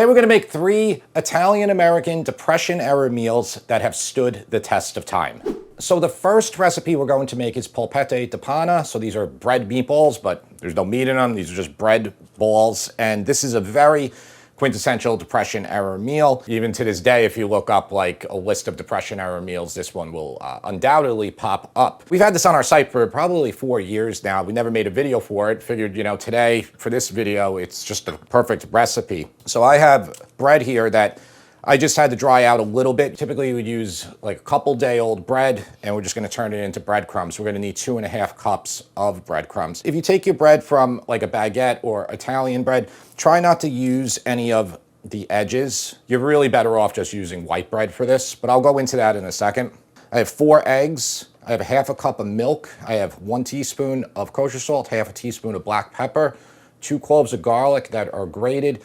Today we're going to make 3 Italian-American Depression-era meals that have stood the test of time. So the first recipe we're going to make is Polpette di Pane. So these are bread meatballs, but there's no meat in them. These are just bread balls. And this is a very quintessential Depression-era meal. Even to this day, if you look up like a list of Depression-era meals, this one will undoubtedly pop up. We've had this on our site for probably 4 years now. We never made a video for it. Figured, you know, today for this video, it's just a perfect recipe. So I have bread here that I just had to dry out a little bit. Typically, you would use like a couple day old bread, and we're just gonna turn it into breadcrumbs. We're gonna need 2.5 cups of breadcrumbs. If you take your bread from like a baguette or Italian bread, try not to use any of the edges. You're really better off just using white bread for this, but I'll go into that in a second. I have 4 eggs. I have 1/2 cup of milk. I have 1 teaspoon of kosher salt, 1/2 teaspoon of black pepper, 2 cloves of garlic that are grated,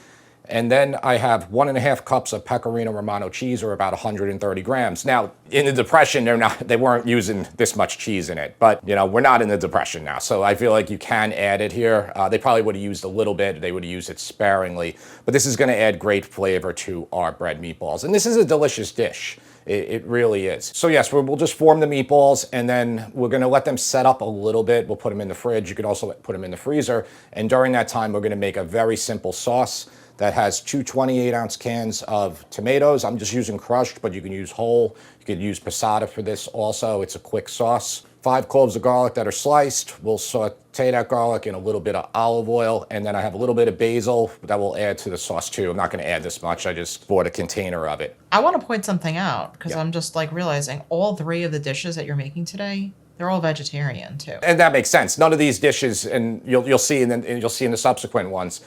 and then I have 1.5 cups of Pecorino Romano cheese, or about 130 grams. Now, in the Depression, they weren't using this much cheese in it, but you know, we're not in the Depression now, so I feel like you can add it here. They probably would have used a little bit. They would have used it sparingly, but this is going to add great flavor to our bread meatballs, and this is a delicious dish. It really is. So yes, we'll just form the meatballs, and then we're gonna let them set up a little bit. We'll put them in the fridge. You could also put them in the freezer. And during that time, we're gonna make a very simple sauce that has 2 28-ounce cans of tomatoes. I'm just using crushed, but you can use whole. You could use passata for this also. It's a quick sauce. 5 cloves of garlic that are sliced. We'll saute that garlic in a little bit of olive oil, and then I have a little bit of basil that we'll add to the sauce too. I'm not gonna add this much. I just bought a container of it. I want to point something out, because I'm just like realizing all 3 of the dishes that you're making today, they're all vegetarian too. And that makes sense. None of these dishes, and you'll see in the subsequent ones,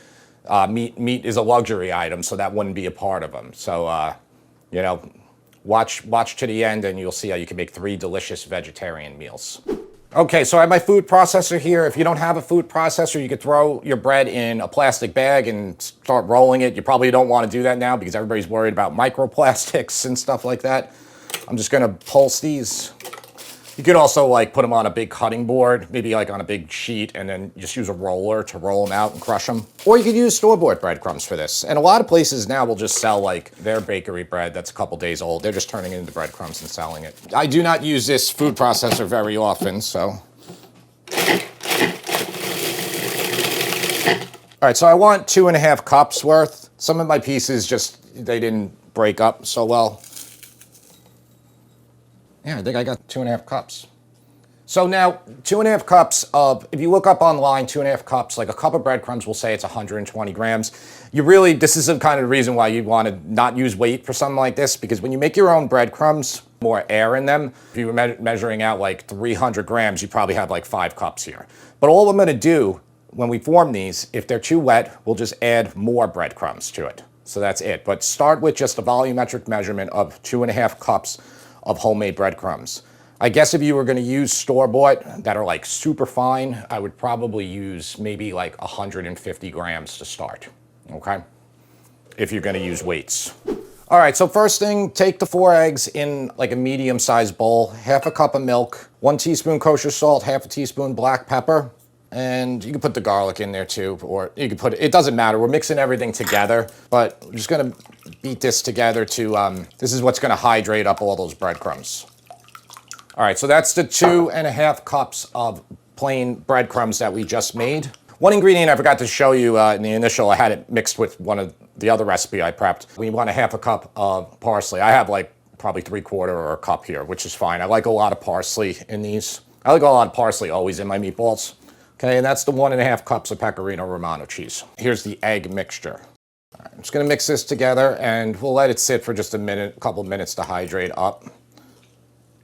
meat is a luxury item, so that wouldn't be a part of them. So, you know, watch to the end, and you'll see how you can make 3 delicious vegetarian meals. Okay, so I have my food processor here. If you don't have a food processor, you could throw your bread in a plastic bag and start rolling it. You probably don't want to do that now because everybody's worried about microplastics and stuff like that. I'm just gonna pulse these. You could also like put them on a big cutting board, maybe like on a big sheet, and then just use a roller to roll them out and crush them. Or you could use store-bought breadcrumbs for this. And a lot of places now will just sell like their bakery bread that's a couple days old. They're just turning it into breadcrumbs and selling it. I do not use this food processor very often, so. All right, so I want 2.5 cups worth. Some of my pieces they didn't break up so well. Yeah, I think I got 2.5 cups. So now, 2.5 cups of, if you look up online, 2.5 cups, like a cup of breadcrumbs will say it's 120 grams. This is the kind of reason why you want to not use weight for something like this, because when you make your own breadcrumbs, more air in them. If you were measuring out like 300 grams, you probably have like 5 cups here. But all I'm going to do when we form these, if they're too wet, we'll just add more breadcrumbs to it. So that's it. But start with just a volumetric measurement of 2.5 cups of homemade breadcrumbs. I guess if you were gonna use store-bought that are like super fine, I would probably use maybe like 150 grams to start, okay? If you're gonna use weights. All right, so first thing, take the 4 eggs in like a medium-sized bowl, 1/2 cup of milk, 1 teaspoon kosher salt, 1/2 teaspoon black pepper, and you can put the garlic in there too, or you can put it doesn't matter. We're mixing everything together, but we're just gonna beat this together to, this is what's gonna hydrate up all those breadcrumbs. All right, so that's the 2.5 cups of plain breadcrumbs that we just made. One ingredient I forgot to show you in the initial, I had it mixed with one of the other recipe I prepped. We want 1/2 cup of parsley. I have like probably 3/4 or a cup here, which is fine. I like a lot of parsley in these. I like a lot of parsley always in my meatballs. Okay, and that's the 1.5 cups of Pecorino Romano cheese. Here's the egg mixture. All right, I'm just gonna mix this together, and we'll let it sit for just a couple minutes to hydrate up.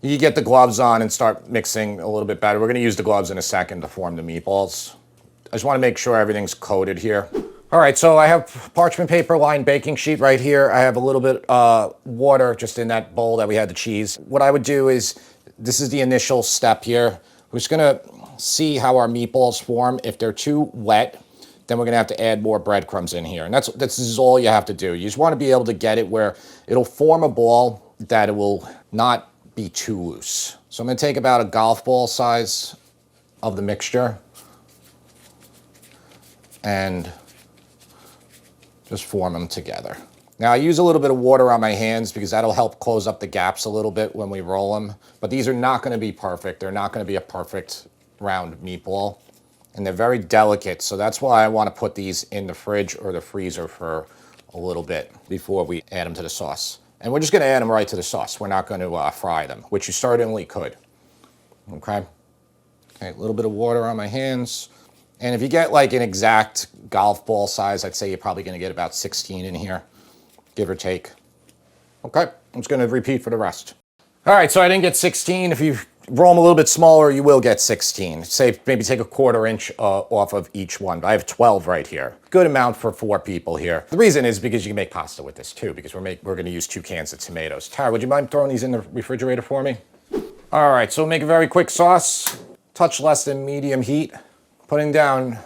You get the gloves on and start mixing a little bit better. We're gonna use the gloves in a second to form the meatballs. I just wanna make sure everything's coated here. All right, so I have parchment paper lined baking sheet right here. I have a little bit water just in that bowl that we had the cheese. What I would do is, this is the initial step here. We're just gonna see how our meatballs form. If they're too wet, then we're gonna have to add more breadcrumbs in here. And this is all you have to do. You just wanna be able to get it where it'll form a ball that it will not be too loose. So I'm gonna take about a golf ball size of the mixture and Just form them together. Now I use a little bit of water on my hands because that'll help close up the gaps a little bit when we roll them. But these are not going to be perfect. They're not going to be a perfect round meatball. And they're very delicate, so that's why I want to put these in the fridge or the freezer for a little bit before we add them to the sauce. And we're just going to add them right to the sauce. We're not going to fry them, which you certainly could. Okay? Okay, a little bit of water on my hands. And if you get like an exact golf ball size, I'd say you're probably going to get about 16 in here, give or take. Okay, I'm just going to repeat for the rest. All right, so I didn't get 16. If you roll them a little bit smaller, you will get 16. Say maybe take a 1/4 inch off of each one. But I have 12 right here. Good amount for 4 people here. The reason is because you can make pasta with this too, because we're going to use 2 cans of tomatoes. Tara, would you mind throwing these in the refrigerator for me? All right, so we'll make a very quick sauce. Touch less than medium heat. Putting down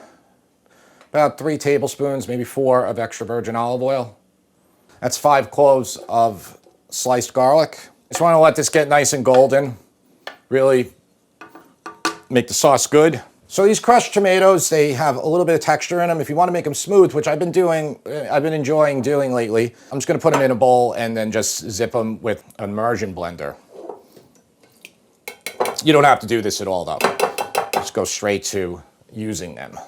about 3 tablespoons, maybe 4 of extra virgin olive oil. That's 5 cloves of sliced garlic. Just want to let this get nice and golden. Really make the sauce good. So these crushed tomatoes, they have a little bit of texture in them. If you want to make them smooth, which I've been enjoying doing lately, I'm just going to put them in a bowl and then just zip them with an immersion blender. You don't have to do this at all though. Just go straight to using them.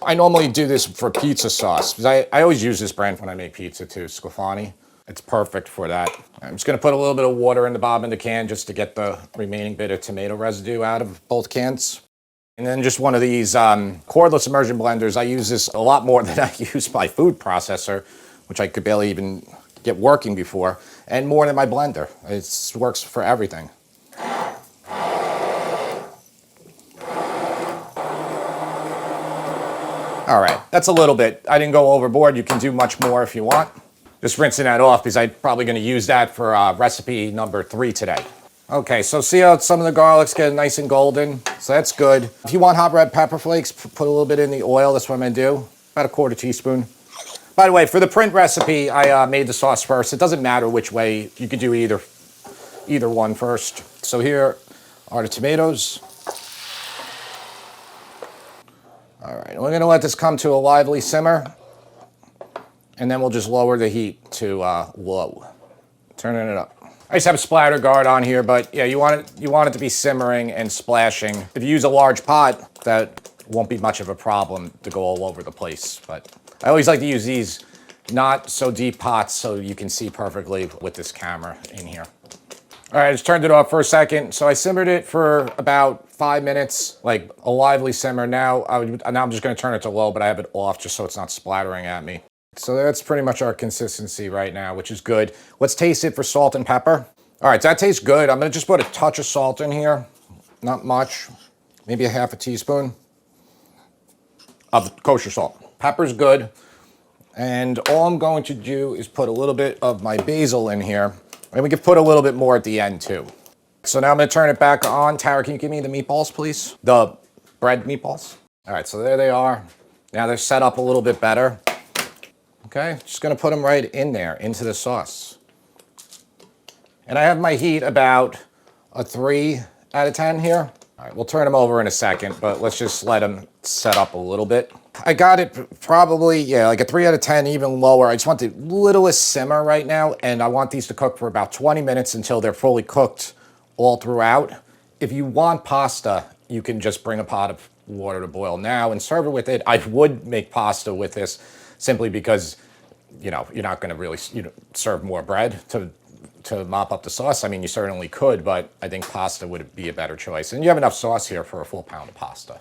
I normally do this for pizza sauce because I always use this brand when I make pizza too, Sclafani. It's perfect for that. I'm just going to put a little bit of water in the bottom of the can just to get the remaining bit of tomato residue out of both cans. And then just one of these cordless immersion blenders. I use this a lot more than I use my food processor, which I could barely even get working before, and more than my blender. It works for everything. All right, that's a little bit. I didn't go overboard. You can do much more if you want. Just rinsing that off because I'm probably going to use that for recipe number 3 today. Okay, so see how some of the garlic's getting nice and golden? So that's good. If you want hot red pepper flakes, put a little bit in the oil. That's what I'm going to do. About a 1/4 teaspoon. By the way, for the print recipe, I made the sauce first. It doesn't matter which way. You could do either one first. So here are the tomatoes. All right, we're going to let this come to a lively simmer. And then we'll just lower the heat to low. Turning it up. I just have a splatter guard on here, but yeah, you want it to be simmering and splashing. If you use a large pot, that won't be much of a problem to go all over the place. But I always like to use these not so deep pots so you can see perfectly with this camera in here. All right, I just turned it off for a second. So I simmered it for about 5 minutes, like a lively simmer. Now I'm just going to turn it to low, but I have it off just so it's not splattering at me. So that's pretty much our consistency right now, which is good. Let's taste it for salt and pepper. All right, that tastes good. I'm going to just put a touch of salt in here. Not much. Maybe a 1/2 teaspoon of kosher salt. Pepper's good. And all I'm going to do is put a little bit of my basil in here. And we can put a little bit more at the end too. So now I'm going to turn it back on. Tara, can you give me the meatballs, please? The bread meatballs. All right, so there they are. Now they're set up a little bit better. Okay, just going to put them right in there, into the sauce. And I have my heat about a 3 out of 10 here. All right, we'll turn them over in a second, but let's just let them set up a little bit. I got it probably, yeah, like a 3 out of 10, even lower. I just want the littlest simmer right now, and I want these to cook for about 20 minutes until they're fully cooked all throughout. If you want pasta, you can just bring a pot of water to boil now and serve it with it. I would make pasta with this simply because, you know, you're not going to really serve more bread to mop up the sauce. I mean, you certainly could, but I think pasta would be a better choice. And you have enough sauce here for a full pound of pasta.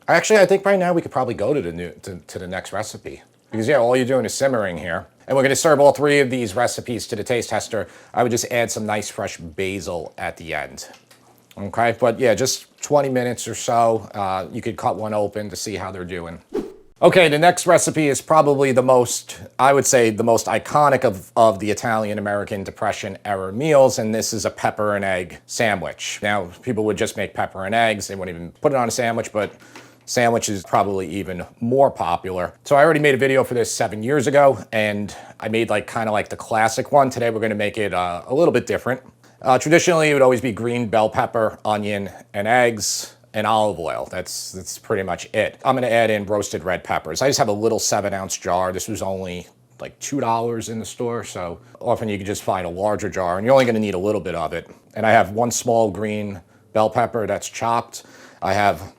Actually, I think right now we could probably go to the next recipe. Because, yeah, all you're doing is simmering here. And we're going to serve all 3 of these recipes to the taste tester. I would just add some nice fresh basil at the end. Okay, but yeah, just 20 minutes or so. You could cut one open to see how they're doing. Okay, the next recipe is probably the most, I would say, the most iconic of the Italian-American Depression era meals, and this is a pepper and egg sandwich. Now, people would just make pepper and eggs. They wouldn't even put it on a sandwich, but sandwich is probably even more popular. So I already made a video for this 7 years ago, and I made kind of like the classic one. Today we're going to make it a little bit different. Traditionally, it would always be green bell pepper, onion, and eggs. and olive oil. That's pretty much it. I'm gonna add in roasted red peppers. I just have a little 7-ounce jar. This was only like $2 in the store, so often you can just find a larger jar, and you're only gonna need a little bit of it. And I have 1 small green bell pepper that's chopped. I have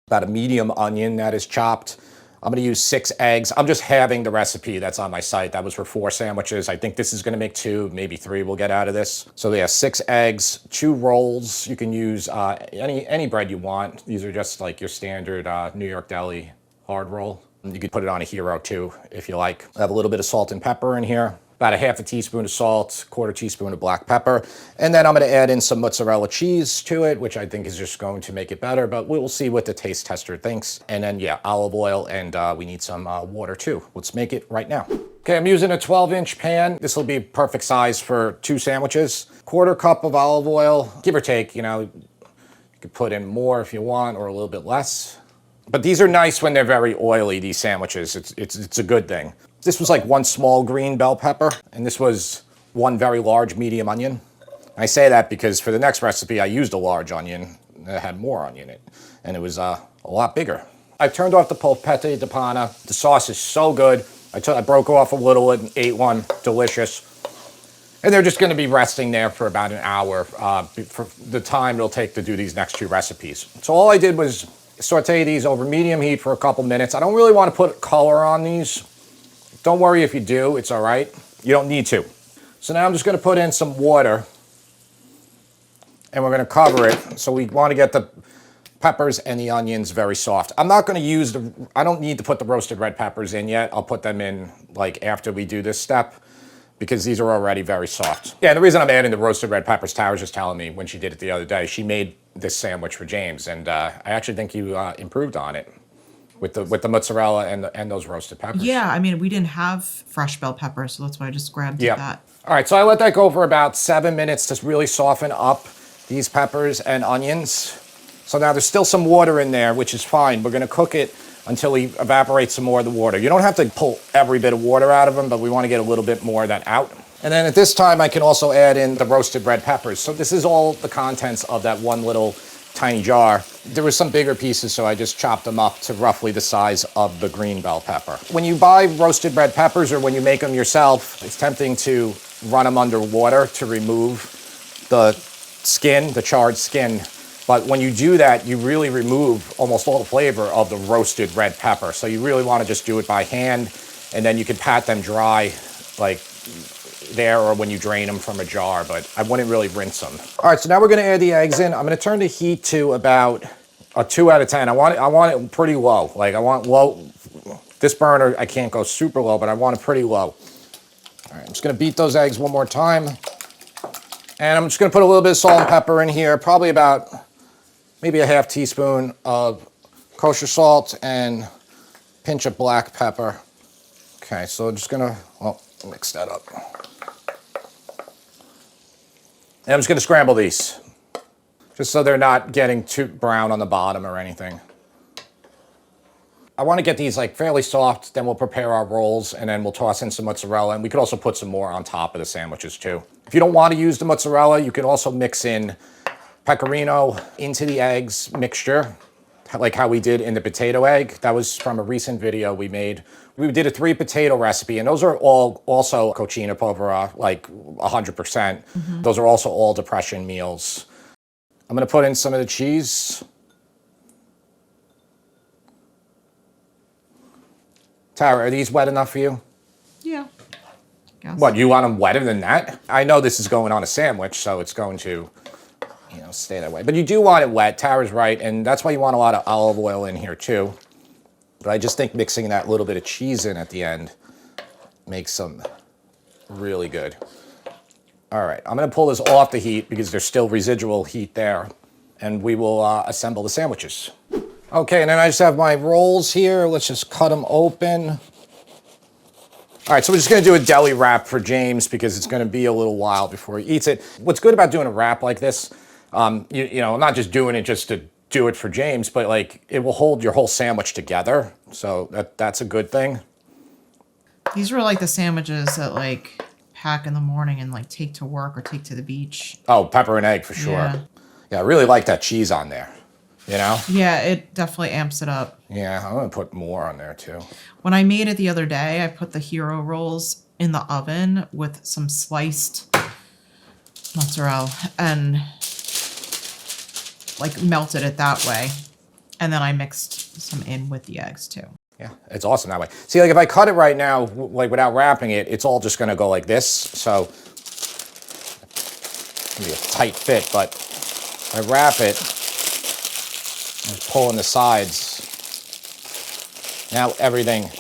about a medium onion that is chopped. I'm gonna use 6 eggs. I'm just halving the recipe that's on my site. That was for 4 sandwiches. I think this is gonna make 2, maybe 3 we'll get out of this. So yeah, 6 eggs, 2 rolls. You can use any bread you want. These are just like your standard New York Deli hard roll. You could put it on a hero too, if you like. I have a little bit of salt and pepper in here. About a half a teaspoon of salt, 1/4 teaspoon of black pepper. And then I'm gonna add in some mozzarella cheese to it, which I think is just going to make it better, but we'll see what the taste tester thinks. And then yeah, olive oil, and we need some water too. Let's make it right now. Okay, I'm using a 12-inch pan. This will be perfect size for 2 sandwiches. 1/4 cup of olive oil, give or take, you know, you could put in more if you want, or a little bit less. But these are nice when they're very oily, these sandwiches. It's a good thing. This was like 1 small green bell pepper, and this was 1 very large medium onion. I say that because for the next recipe, I used a large onion that had more onion in it, and it was a lot bigger. I turned off the Polpette di Pane. The sauce is so good. I broke off a little and ate one, delicious. And they're just gonna be resting there for about an hour for the time it'll take to do these next 2 recipes. So all I did was saute these over medium heat for a couple minutes. I don't really want to put color on these. Don't worry if you do, it's all right. You don't need to. So now I'm just gonna put in some water, and we're gonna cover it. So we wanna get the peppers and the onions very soft. I'm not gonna use I don't need to put the roasted red peppers in yet. I'll put them in like after we do this step, because these are already very soft. Yeah, and the reason I'm adding the roasted red peppers, Tara was just telling me when she did it the other day, she made this sandwich for James, and I actually think you improved on it with the mozzarella and those roasted peppers. Yeah, I mean, we didn't have fresh bell peppers, so that's why I just grabbed that. All right, so I let that go for about 7 minutes to really soften up these peppers and onions. So now there's still some water in there, which is fine. We're gonna cook it until we evaporate some more of the water. You don't have to pull every bit of water out of them, but we wanna get a little bit more of that out. And then at this time, I can also add in the roasted red peppers. So this is all the contents of that 1 little tiny jar. There were some bigger pieces, so I just chopped them up to roughly the size of the green bell pepper. When you buy roasted red peppers, or when you make them yourself, it's tempting to run them under water to remove the skin, the charred skin. But when you do that, you really remove almost all the flavor of the roasted red pepper. So you really want to just do it by hand, and then you can pat them dry like there, or when you drain them from a jar, but I wouldn't really rinse them. All right, so now we're gonna add the eggs in. I'm gonna turn the heat to about a 2 out of 10. I want it pretty low. Like I want low. This burner, I can't go super low, but I want it pretty low. All right, I'm just gonna beat those eggs one more time. And I'm just gonna put a little bit of salt and pepper in here, probably about maybe a half teaspoon of kosher salt and a pinch of black pepper. Okay, so I'm just gonna, mix that up. And I'm just gonna scramble these, just so they're not getting too brown on the bottom or anything. I wanna get these like fairly soft, then we'll prepare our rolls, and then we'll toss in some mozzarella, and we could also put some more on top of the sandwiches too. If you don't wanna use the mozzarella, you can also mix in pecorino into the eggs mixture, like how we did in the potato egg. That was from a recent video we made. We did a 3 potato recipe, and those are all also cochina povera, like 100%. Those are also all depression meals. I'm gonna put in some of the cheese. Tara, are these wet enough for you? Yeah. Guess. What, you want them wetter than that? I know this is going on a sandwich, so it's going to, you know, stay that way. But you do want it wet, Tara's right, and that's why you want a lot of olive oil in here too. But I just think mixing that little bit of cheese in at the end makes them really good. All right, I'm gonna pull this off the heat because there's still residual heat there, and we will assemble the sandwiches. Okay, and then I just have my rolls here. Let's just cut them open. All right, so we're just gonna do a deli wrap for James because it's gonna be a little while before he eats it. What's good about doing a wrap like this, you know, I'm not just doing it just to do it for James, but like it will hold your whole sandwich together. So that's a good thing. These were like the sandwiches that like pack in the morning and like take to work or take to the beach. Oh, pepper and egg for sure. Yeah, I really like that cheese on there. you know? Yeah, it definitely amps it up. Yeah, I'm gonna put more on there too. When I made it the other day, I put the hero rolls in the oven with some sliced mozzarella and like melted it that way. And then I mixed some in with the eggs too. Yeah, it's awesome that way. See, like if I cut it right now, like without wrapping it, it's all just gonna go like this. So, it's gonna be a tight fit, but if I wrap it, and pull in the sides, now everything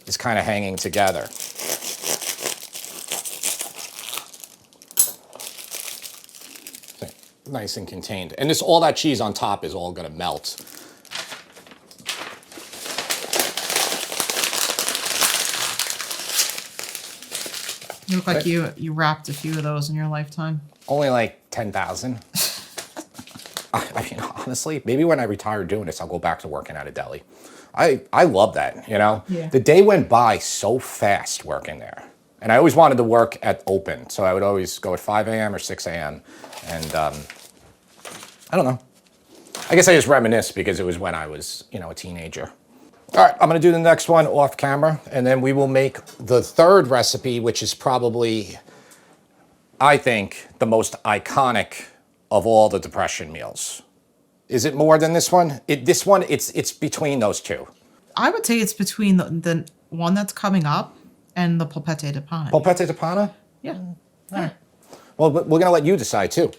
is kind of hanging together. Nice and contained. And this, all that cheese on top is all gonna melt. You look like you wrapped a few of those in your lifetime. Only like 10,000. I mean, honestly, maybe when I retire doing this, I'll go back to working at a deli. I love that, you know? Yeah. The day went by so fast working there. And I always wanted to work at open, so I would always go at 5 a.m. or 6 a.m. And I don't know. I guess I just reminisce because it was when I was, you know, a teenager. All right, I'm gonna do the next one off camera, and then we will make the third recipe, which is probably, I think, the most iconic of all the Depression meals. Is it more than this one? It's between those two. I would say it's between the one that's coming up and the Polpette di Pane. Polpette di Pane? Yeah. All right. Well, we're going to let you decide, too.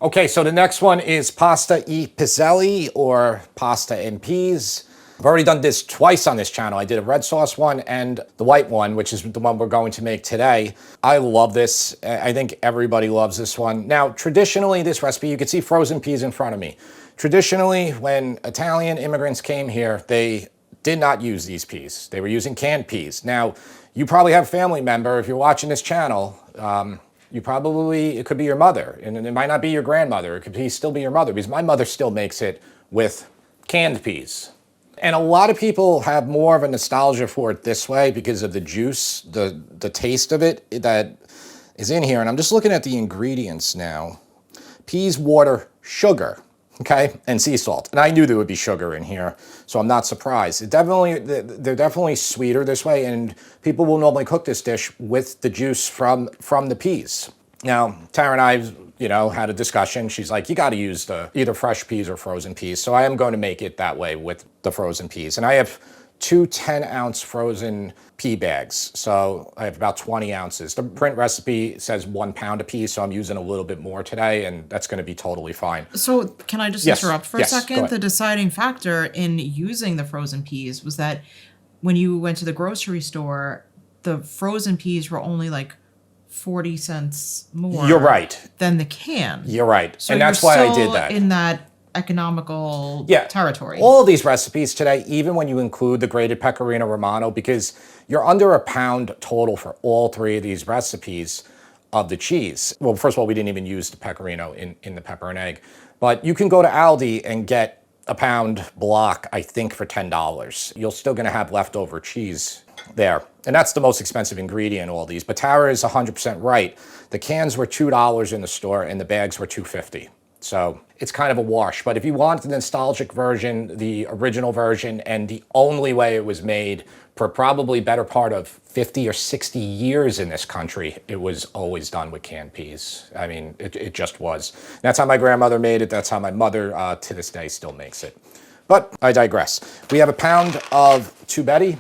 Okay, so the next one is pasta e piselli, or pasta and peas. I've already done this twice on this channel. I did a red sauce one and the white one, which is the one we're going to make today. I love this. I think everybody loves this one. Now, traditionally, this recipe, you can see frozen peas in front of me. Traditionally, when Italian immigrants came here, they did not use these peas. They were using canned peas. Now, you probably have a family member, if you're watching this channel, it could be your mother, and it might not be your grandmother. It could still be your mother, because my mother still makes it with canned peas. And a lot of people have more of a nostalgia for it this way because of the juice, the taste of it that is in here. And I'm just looking at the ingredients now. Peas, water, sugar, okay, and sea salt. And I knew there would be sugar in here, so I'm not surprised. They're definitely sweeter this way, and people will normally cook this dish with the juice from the peas. Now, Tara and I, you know, had a discussion. She's like, you got to use either fresh peas or frozen peas. So I am going to make it that way with the frozen peas. And I have two 10-ounce frozen pea bags. So I have about 20 ounces. The print recipe says 1 pound a piece, so I'm using a little bit more today, and that's going to be totally fine. So can I just interrupt for a go second? ahead. The deciding factor in using the frozen peas was that when you went to the grocery store, the frozen peas were only like 40 cents more. You're right. Than the can. You're right. So and that's you're why I still did that. in that economical territory. All of these recipes today, even when you include the grated Pecorino Romano, because you're under a pound total for all three of these recipes of the cheese. Well, first of all, we didn't even use the Pecorino in the pepper and egg. But you can go to Aldi and get a pound block, I think, for $10. You're still going to have leftover cheese there. And that's the most expensive ingredient in all these. But Tara is 100% right. The cans were $2 in the store and the bags were $2.50. So it's kind of a wash. But if you want the nostalgic version, the original version, and the only way it was made for probably better part of 50 or 60 years in this country, it was always done with canned peas. I mean, it just was. That's how my grandmother made it. That's how my mother, to this day, still makes it. But I digress. We have a pound of tubetti.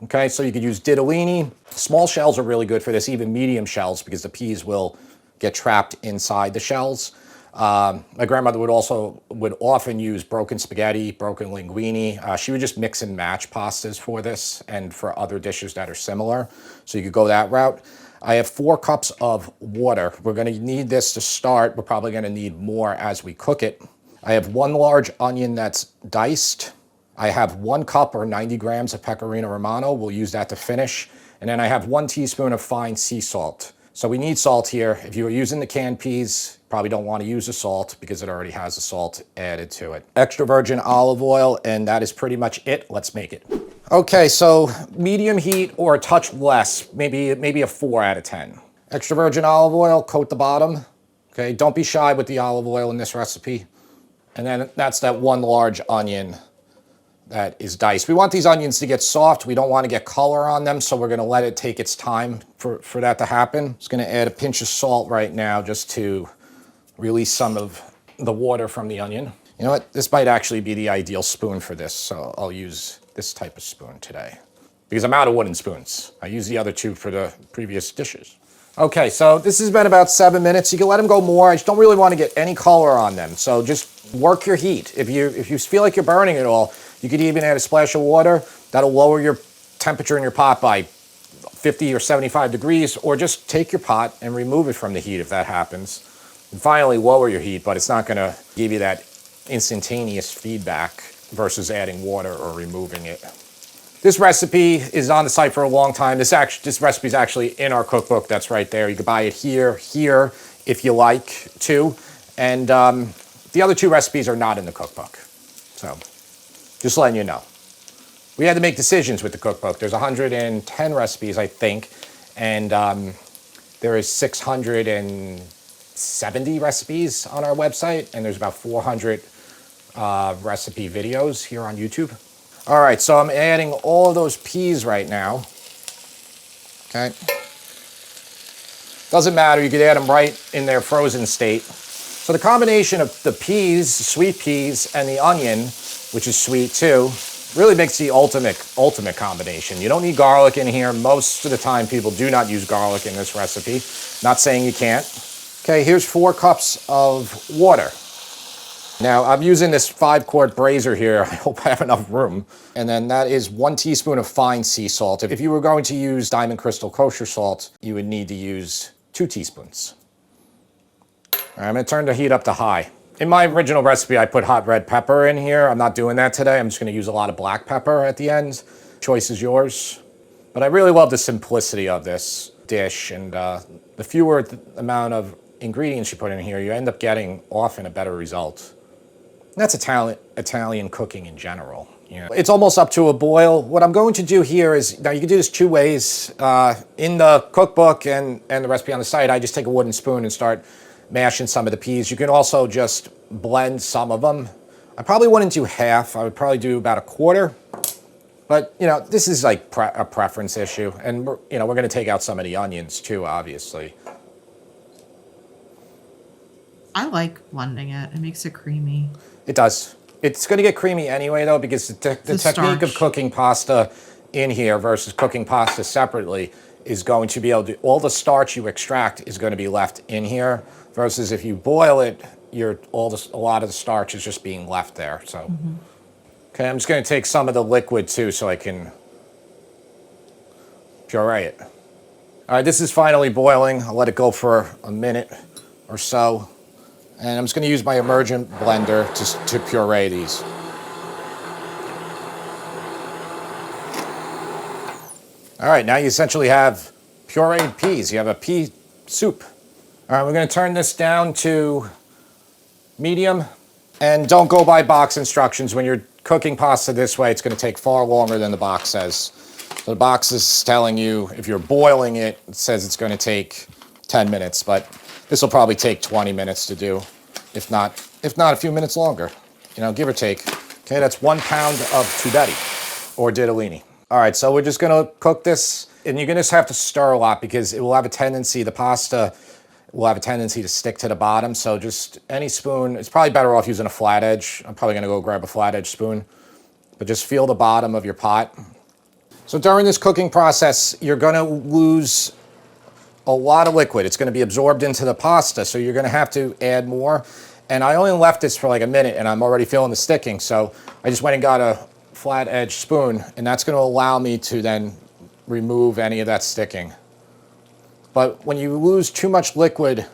Okay, so you could use ditalini. Small shells are really good for this, even medium shells, because the peas will get trapped inside the shells. My grandmother would often use broken spaghetti, broken linguine. She would just mix and match pastas for this and for other dishes that are similar. So you could go that route. I have 4 cups of water. We're going to need this to start. We're probably going to need more as we cook it. I have 1 large onion that's diced. I have 1 cup or 90 grams of Pecorino Romano. We'll use that to finish. And then I have 1 teaspoon of fine sea salt. So we need salt here. If you were using the canned peas, probably don't want to use the salt because it already has the salt added to it. Extra virgin olive oil, and that is pretty much it. Let's make it. Okay, so medium heat or a touch less, maybe a 4 out of 10. Extra virgin olive oil, coat the bottom. Okay, don't be shy with the olive oil in this recipe. And then that's that one large onion that is diced. We want these onions to get soft. We don't want to get color on them, so we're going to let it take its time for that to happen. Just going to add a pinch of salt right now just to release some of the water from the onion. You know what? This might actually be the ideal spoon for this, so I'll use this type of spoon today because I'm out of wooden spoons. I used the other two for the previous dishes. Okay, so this has been about 7 minutes. You can let them go more. I just don't really want to get any color on them, so just work your heat. If you feel like you're burning it all, you could even add a splash of water. That'll lower your temperature in your pot by 50 or 75 degrees, or just take your pot and remove it from the heat if that happens. And finally, lower your heat, but it's not going to give you that instantaneous feedback versus adding water or removing it. This recipe is on the site for a long time. This recipe is actually in our cookbook. That's right there. You can buy it here, if you like to. And the other two recipes are not in the cookbook. So just letting you know. We had to make decisions with the cookbook. There's 110 recipes, I think, and there is 670 recipes on our website, and there's about 400 recipe videos here on YouTube. All right, so I'm adding all of those peas right now. Okay. Doesn't matter, you could add them right in their frozen state. So the combination of the peas, sweet peas, and the onion, which is sweet too, really makes the ultimate combination. You don't need garlic in here. Most of the time people do not use garlic in this recipe. Not saying you can't. Okay, here's 4 cups of water. Now I'm using this 5-quart brazier here. I hope I have enough room. And then that is 1 teaspoon of fine sea salt. If you were going to use Diamond Crystal kosher salt, you would need to use 2 teaspoons. All right, I'm gonna turn the heat up to high. In my original recipe, I put hot red pepper in here. I'm not doing that today. I'm just gonna use a lot of black pepper at the end. Choice is yours. But I really love the simplicity of this dish, and the fewer amount of ingredients you put in here, you end up getting often a better result. And that's Italian cooking in general. You know, it's almost up to a boil. What I'm going to do here is, now you can do this 2 ways. In the cookbook and the recipe on the site, I just take a wooden spoon and start mashing some of the peas. You can also just blend some of them. I probably wouldn't do half. I would probably do about 1/4. But, you know, this is like a preference issue. And, we're going to take out some of the onions too, obviously. I like blending it. It makes it creamy. It does. It's going to get creamy anyway, though, because the technique of cooking pasta in here versus cooking pasta separately is going to be able to, all the starch you extract is going to be left in here, versus if you boil it, a lot of the starch is just being left there. So, okay, I'm just going to take some of the liquid too, so I can puree it. All right, this is finally boiling. I'll let it go for a minute or so. And I'm just going to use my emergent blender to puree these. All right, now you essentially have pureed peas. You have a pea soup. All right, we're going to turn this down to medium. And don't go by box instructions. When you're cooking pasta this way, it's going to take far longer than the box says. So the box is telling you, if you're boiling it, it says it's going to take 10 minutes, but this will probably take 20 minutes to do, if not a few minutes longer, give or take. Okay, that's 1 pound of tubetti or ditalini. All right, so we're just gonna cook this, and you're gonna just have to stir a lot because it will have a tendency, the pasta will have a tendency to stick to the bottom. So just any spoon, it's probably better off using a flat edge. I'm probably gonna go grab a flat edge spoon, but just feel the bottom of your pot. So during this cooking process, you're gonna lose a lot of liquid. It's going to be absorbed into the pasta, so you're going to have to add more. And I only left this for like a minute, and I'm already feeling the sticking, so I just went and got a flat edge spoon, and that's going to allow me to then remove any of that sticking. But when you lose too much liquid,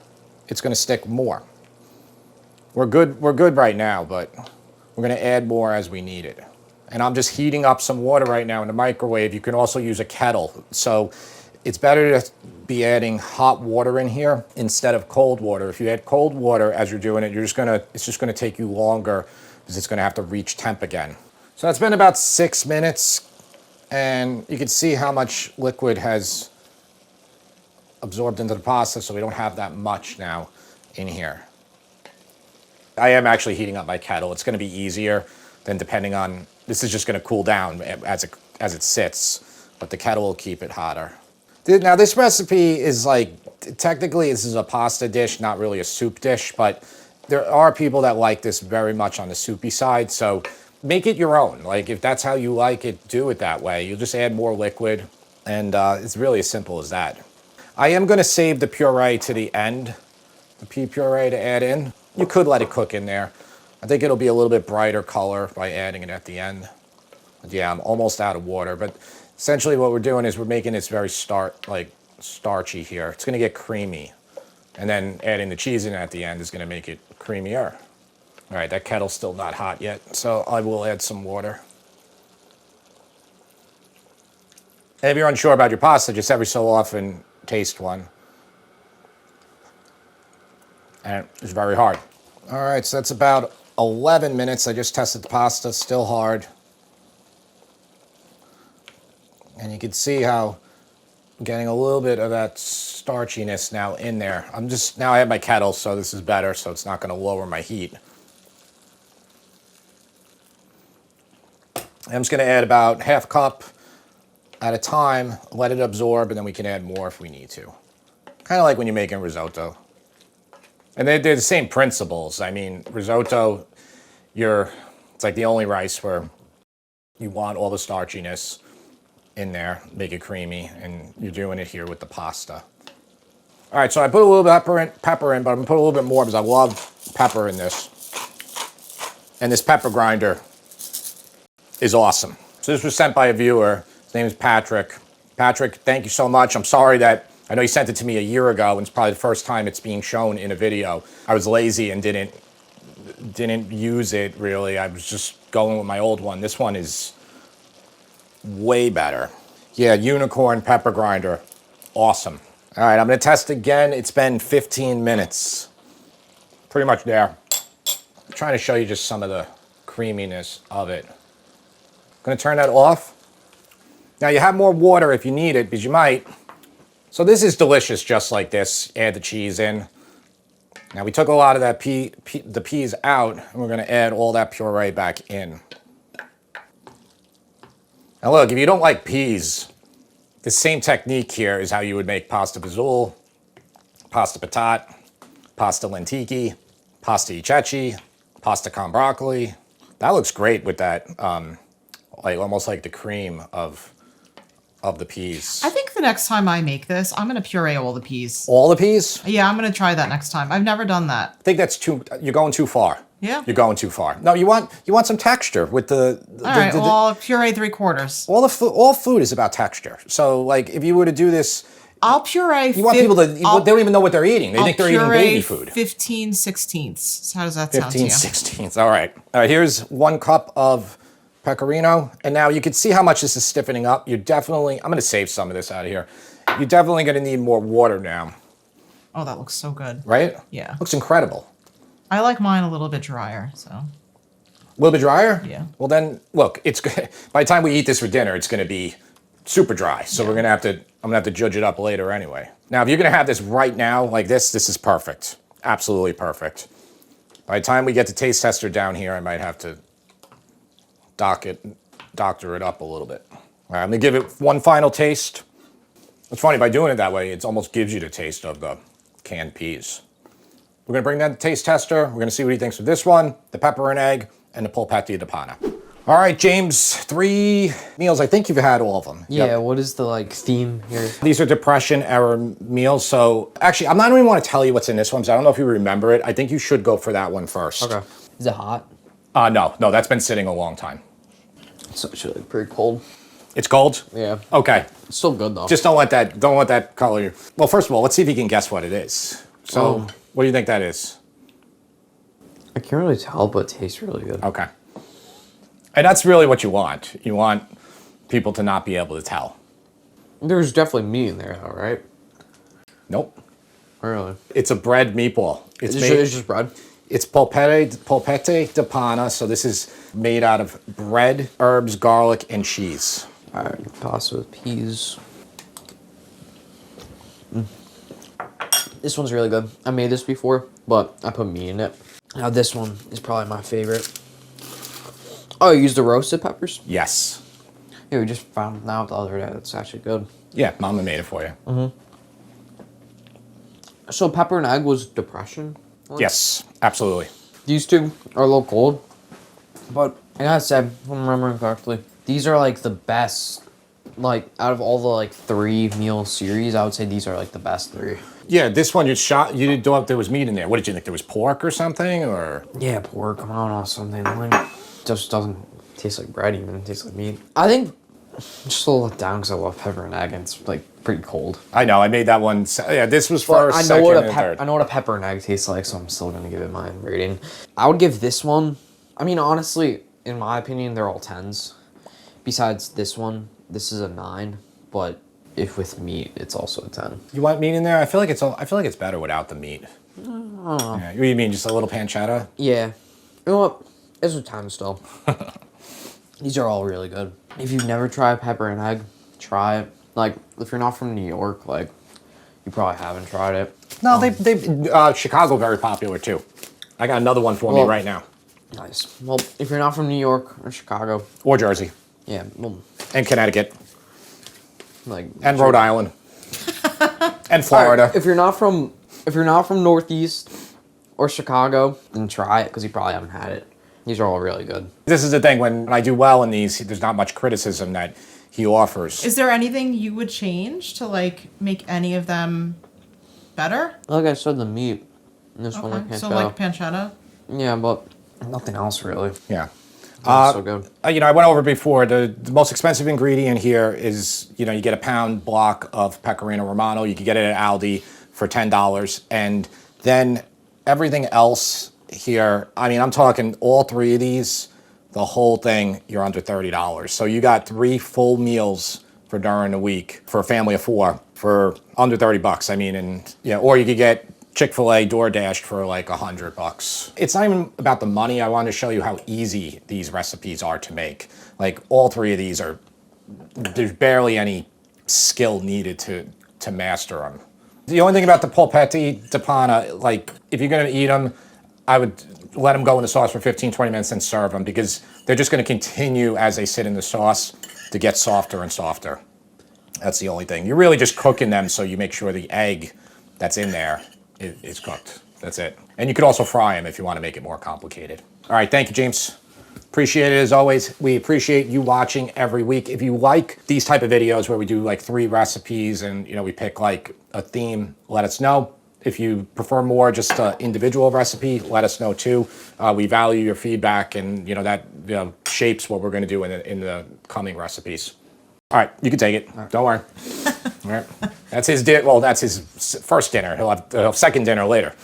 it's going to stick more. We're good right now, but we're going to add more as we need it. And I'm just heating up some water right now in the microwave. You can also use a kettle. So it's better to be adding hot water in here instead of cold water. If you add cold water as you're doing it, it's just gonna take you longer because it's gonna have to reach temp again. So it's been about 6 minutes, and you can see how much liquid has absorbed into the pasta, so we don't have that much now in here. I am actually heating up my kettle. It's going to be easier than depending on, this is just going to cool down as it sits, but the kettle will keep it hotter. Now this recipe is like, technically this is a pasta dish, not really a soup dish, but there are people that like this very much on the soupy side, so make it your own. Like if that's how you like it, do it that way. You'll just add more liquid, and it's really as simple as that. I am going to save the puree to the end, the pea puree to add in. You could let it cook in there. I think it'll be a little bit brighter color by adding it at the end. But yeah, I'm almost out of water, but essentially what we're doing is we're making this very starchy here. It's going to get creamy. And then adding the cheese in at the end is going to make it creamier. All right, that kettle's still not hot yet, so I will add some water. And if you're unsure about your pasta, just every so often taste one. And it's very hard. All right, so that's about 11 minutes. I just tested the pasta, still hard. And you can see how I'm getting a little bit of that starchiness now in there. Now I have my kettle, so this is better, so it's not going to lower my heat. I'm just going to add about half cup at a time, let it absorb, and then we can add more if we need to. Kind of like when you're making risotto. And they're the same principles. I mean, risotto, it's like the only rice where you want all the starchiness in there, make it creamy, and you're doing it here with the pasta. All right, so I put a little pepper in, but I'm gonna put a little bit more because I love pepper in this. And this pepper grinder is awesome. So this was sent by a viewer. His name is Patrick. Patrick, thank you so much. I'm sorry that, I know you sent it to me a year ago, and it's probably the first time it's being shown in a video. I was lazy and didn't use it really. I was just going with my old one. This one is way better. Yeah, unicorn pepper grinder. Awesome. All right, I'm gonna test again. It's been 15 minutes. Pretty much there. I'm trying to show you just some of the creaminess of it. Gonna turn that off. Now you have more water if you need it, because you might. So this is delicious just like this. Add the cheese in. Now we took a lot of that the peas out, and we're gonna add all that puree back in. Now look, if you don't like peas, the same technique here is how you would make pasta basil, pasta patate, pasta lenticchie, pasta e ceci, pasta con broccoli. That looks great with that, like almost like the cream of the peas. I think the next time I make this, I'm going to puree all the peas. All the peas? Yeah, I'm going to try that next time. I've never done that. I think that's you're going too far. Yeah. You're going too far. No, you want some texture with the all right, well, I'll puree 3/4. All food is about texture. So like if you were to do this, I'll puree. You want people to, they don't even know what they're eating. They think they're eating baby food. 15/16. How does that sound to you? 15/16. All right. All right, here's 1 cup of pecorino. And now you can see how much this is stiffening up. I'm going to save some of this out of here. You're definitely going to need more water now. Oh, that looks so good. Right? Yeah. Looks incredible. I like mine a little bit drier, so. A little bit drier? Yeah. Well then, look, by the time we eat this for dinner, it's going to be super dry. So I'm going to have to judge it up later anyway. Now, if you're going to have this right now, like this is perfect. Absolutely perfect. By the time we get the taste tester down here, I might have to doctor it up a little bit. All right, I'm going to give it one final taste. It's funny, by doing it that way, it almost gives you the taste of the canned peas. We're going to bring that to taste tester. We're going to see what he thinks of this one, the pepper and egg, and the Polpette di Pane. All right, James, 3 meals. I think you've had all of them. Yeah, Yep. what is the theme here? These are Depression era meals. So actually, I'm not even want to tell you what's in this one, because I don't know if you remember it. I think you should go for that one first. Okay. Is it hot? No, that's been sitting a long time. It's actually pretty cold. It's cold? Yeah. Okay. It's still good though. Just don't let that color you. Well, first of all, let's see if you can guess what it is. So, what do you think that is? I can't really tell, but it tastes really good. Okay. And that's really what you want. You want people to not be able to tell. There's definitely meat in there though, right? Nope. Really? It's a bread meatball. It's just bread? It's polpette di Pane, so this is made out of bread, herbs, garlic, and cheese. Alright, pasta with peas. This one's really good. I made this before, but I put meat in it. Now this one is probably my favorite. Oh, you used the roasted peppers? Yes. Yeah, we just found out the other day. That's actually good. Yeah, Mama made it for you. So pepper and egg was depression? Yes, absolutely. These two are a little cold. But I gotta say, if I'm remembering correctly, these are like the best. Like, out of all the like 3 meal series, I would say these are like the best 3. Yeah, this one you shot. You didn't know if there was meat in there. What did you think? There was pork or something, or? Yeah, pork. I don't know, something like just doesn't taste like bread even. It tastes like meat. I think just a little down because I love pepper and egg, and it's like pretty cold. I know. I made that one. Yeah, this was But first, I know second, what and third. I know what a pepper and egg tastes like, so I'm still gonna give it my rating. I would give this one. I mean, honestly, in my opinion, they're all 10s. Besides this one, this is a 9. But if with meat, it's also a 10. You want meat in there? I feel like it's better without the meat. Yeah, what do you mean? Just a little pancetta? Yeah. You know what? It's a 10 still. These are all really good. If you've never tried pepper and egg, try it. Like, if you're not from New York, like, you probably haven't tried it. No, Chicago very popular too. I got another one for me right now. Nice. Well, if you're not from New York or Chicago, Or Jersey. yeah, well, And Connecticut. like, And Rhode Island. And Florida. If you're not from Northeast or Chicago, then try it because you probably haven't had it. These are all really good. This is the thing, when I do well in these, there's not much criticism that he offers. Is there anything you would change to like make any of them better? Like I said, the meat. And this one I Okay, can't so tell. like pancetta. Yeah, but nothing else really. Yeah. So good. I went over before, the most expensive ingredient here is, you get a pound block of Pecorino Romano. You can get it at Aldi for $10. And then everything else here, I mean, I'm talking all 3 of these, the whole thing, you're under $30. So you got 3 full meals for during the week for a family of 4 for under $30. I mean, and or you could get Chick-fil-A DoorDash for like $100. It's not even about the money. I wanted to show you how easy these recipes are to make. Like all 3 of these there's barely any skill needed to master them. The only thing about the Polpette di Pane, like if you're gonna eat them, I would let them go in the sauce for 15, 20 minutes and serve them because they're just gonna continue as they sit in the sauce to get softer and softer. That's the only thing. You're really just cooking them so you make sure the egg that's in there is cooked. That's it. And you could also fry them if you want to make it more complicated. All right, thank you, James. Appreciate it as always. We appreciate you watching every week. If you like these type of videos where we do like 3 recipes and we pick like a theme, let us know. If you prefer more just an individual recipe, let us know too. We value your feedback, and that shapes what we're going to do in the coming recipes. All right, you can take it. Right. Don't worry. All right, that's his that's his first dinner. He'll have second dinner later.